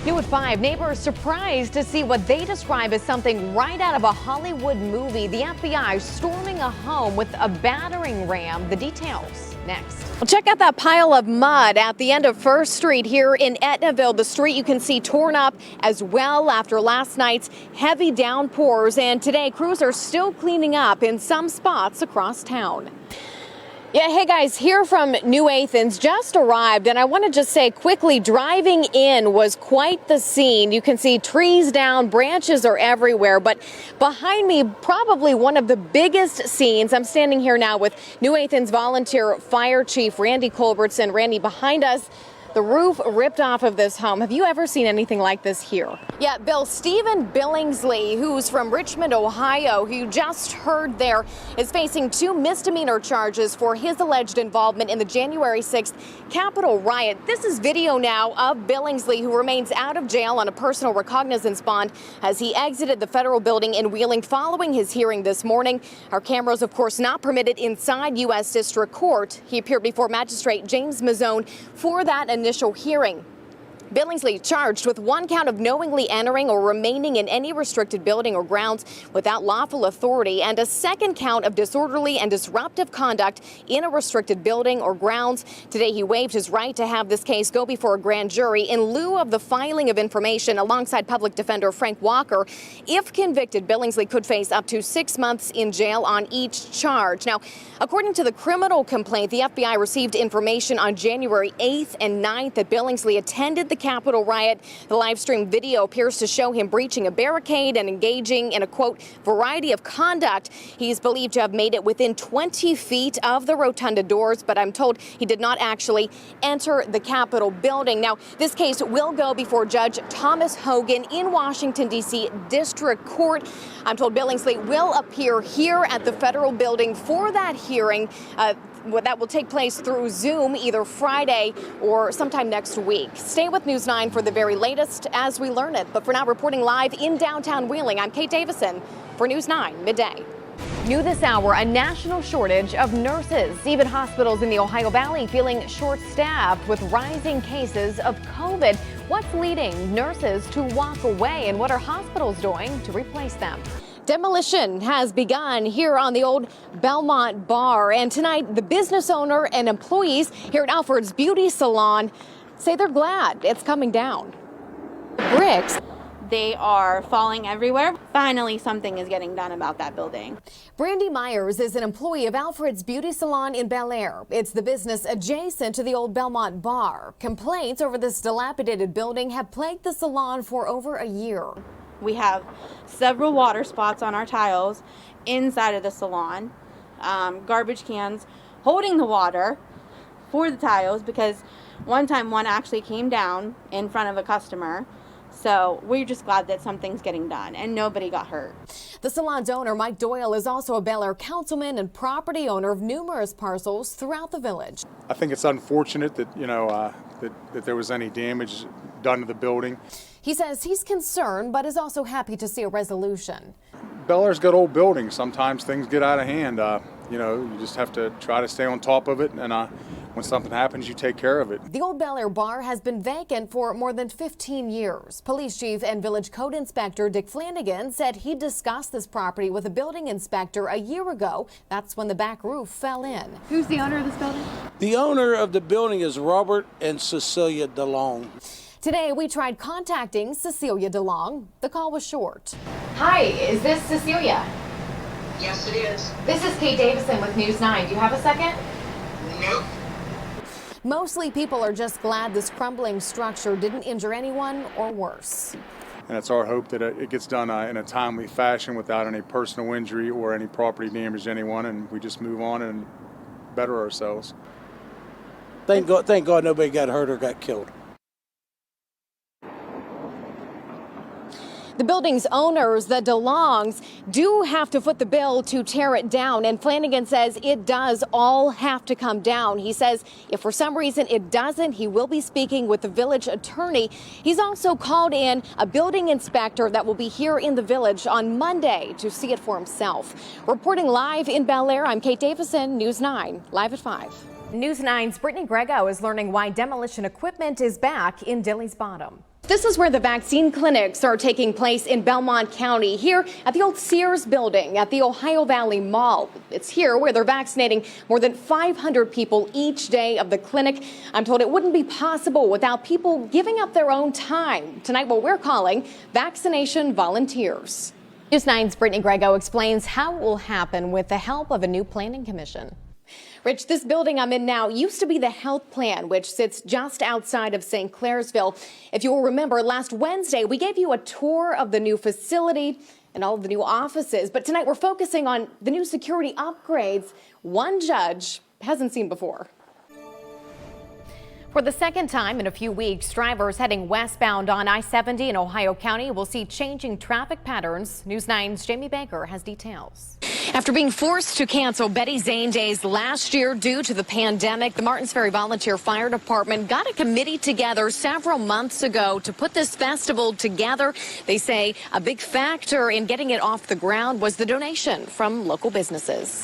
New at 5, neighbors surprised to see what they describe as something right out of a Hollywood movie. The FBI storming a home with a battering ram. The details next. Well, check out that pile of mud at the end of First Street here in Etnaville. The street you can see torn up as well after last night's heavy downpours. And today, crews are still cleaning up in some spots across town. Yeah, hey guys, here from New Athens, just arrived, and I want to just say quickly, driving in was quite the scene. You can see trees down, branches are everywhere, but behind me, probably one of the biggest scenes. I'm standing here now with New Athens Volunteer Fire Chief Randy Culbertson. Randy, behind us, the roof ripped off of this home. Have you ever seen anything like this here? Yeah, Bill, Stephen Billingsley, who's from Richmond, Ohio, who you just heard there, is facing 2 misdemeanor charges for his alleged involvement in the January 6th Capitol riot. This is video now of Billingsley, who remains out of jail on a personal recognizance bond as he exited the federal building in Wheeling following his hearing this morning. Our cameras, of course, not permitted inside U.S. District Court. He appeared before Magistrate James Mazzone for that initial hearing. Billingsley charged with 1 count of knowingly entering or remaining in any restricted building or grounds without lawful authority, and a 2nd count of disorderly and disruptive conduct in a restricted building or grounds. Today, he waived his right to have this case go before a grand jury in lieu of the filing of information alongside public defender Frank Walker. If convicted, Billingsley could face up to 6 months in jail on each charge. Now, according to the criminal complaint, the FBI received information on January 8th and 9th that Billingsley attended the Capitol riot. The live stream video appears to show him breaching a barricade and engaging in a, quote, variety of conduct. He's believed to have made it within 20 feet of the rotunda doors, but I'm told he did not actually enter the Capitol building. Now, this case will go before Judge Thomas Hogan in Washington, D.C. District Court. I'm told Billingsley will appear here at the federal building for that hearing. That will take place through Zoom either Friday or sometime next week. Stay with News 9 for the very latest as we learn it. But for now, reporting live in downtown Wheeling, I'm Kate Davison for News 9 Midday. New this hour, a national shortage of nurses. Even hospitals in the Ohio Valley feeling short-staffed with rising cases of COVID. What's leading nurses to walk away, and what are hospitals doing to replace them? Demolition has begun here on the old Belmont Bar, and tonight the business owner and employees here at Alfred's Beauty Salon say they're glad it's coming down. Bricks. They are falling everywhere. Finally, something is getting done about that building. Brandy Myers is an employee of Alfred's Beauty Salon in Bel Air. It's the business adjacent to the old Belmont Bar. Complaints over this dilapidated building have plagued the salon for over a year. We have several water spots on our tiles inside of the salon, garbage cans holding the water for the tiles because one time one actually came down in front of a customer. So we're just glad that something's getting done and nobody got hurt. The salon's owner, Mike Doyle, is also a Bel Air councilman and property owner of numerous parcels throughout the village. I think it's unfortunate that, that there was any damage done to the building. He says he's concerned, but is also happy to see a resolution. Bel Air's got old buildings. Sometimes things get out of hand. You just have to try to stay on top of it, and when something happens, you take care of it. The old Bel Air bar has been vacant for more than 15 years. Police chief and village code inspector Dick Flanagan said he discussed this property with a building inspector a year ago. That's when the back roof fell in. Who's the owner of this building? The owner of the building is Robert and Cecilia DeLong. Today, we tried contacting Cecilia DeLong. The call was short. Hi, is this Cecilia? Yes, it is. This is Kate Davison with News 9. Do you have a second? Nope. Mostly people are just glad this crumbling structure didn't injure anyone or worse. And it's our hope that it gets done in a timely fashion without any personal injury or any property damage to anyone, and we just move on and better ourselves. Thank God nobody got hurt or got killed. The building's owners, the DeLongs, do have to foot the bill to tear it down, and Flanagan says it does all have to come down. He says if for some reason it doesn't, he will be speaking with the village attorney. He's also called in a building inspector that will be here in the village on Monday to see it for himself. Reporting live in Bel Air, I'm Kate Davison, News 9, live at 5. News 9's Brittany Grego is learning why demolition equipment is back in Dilly's Bottom. This is where the vaccine clinics are taking place in Belmont County, here at the old Sears building at the Ohio Valley Mall. It's here where they're vaccinating more than 500 people each day of the clinic. I'm told it wouldn't be possible without people giving up their own time. Tonight, what we're calling vaccination volunteers. News 9's Brittany Grego explains how it will happen with the help of a new planning commission. Rich, this building I'm in now used to be the health plan, which sits just outside of St. Clairsville. If you will remember, last Wednesday, we gave you a tour of the new facility and all of the new offices. But tonight, we're focusing on the new security upgrades one judge hasn't seen before. For the second time in a few weeks, drivers heading westbound on I-70 in Ohio County will see changing traffic patterns. News 9's Jamie Baker has details. After being forced to cancel Betty Zane Days last year due to the pandemic, the Martins Ferry Volunteer Fire Department got a committee together several months ago to put this festival together. They say a big factor in getting it off the ground was the donation from local businesses.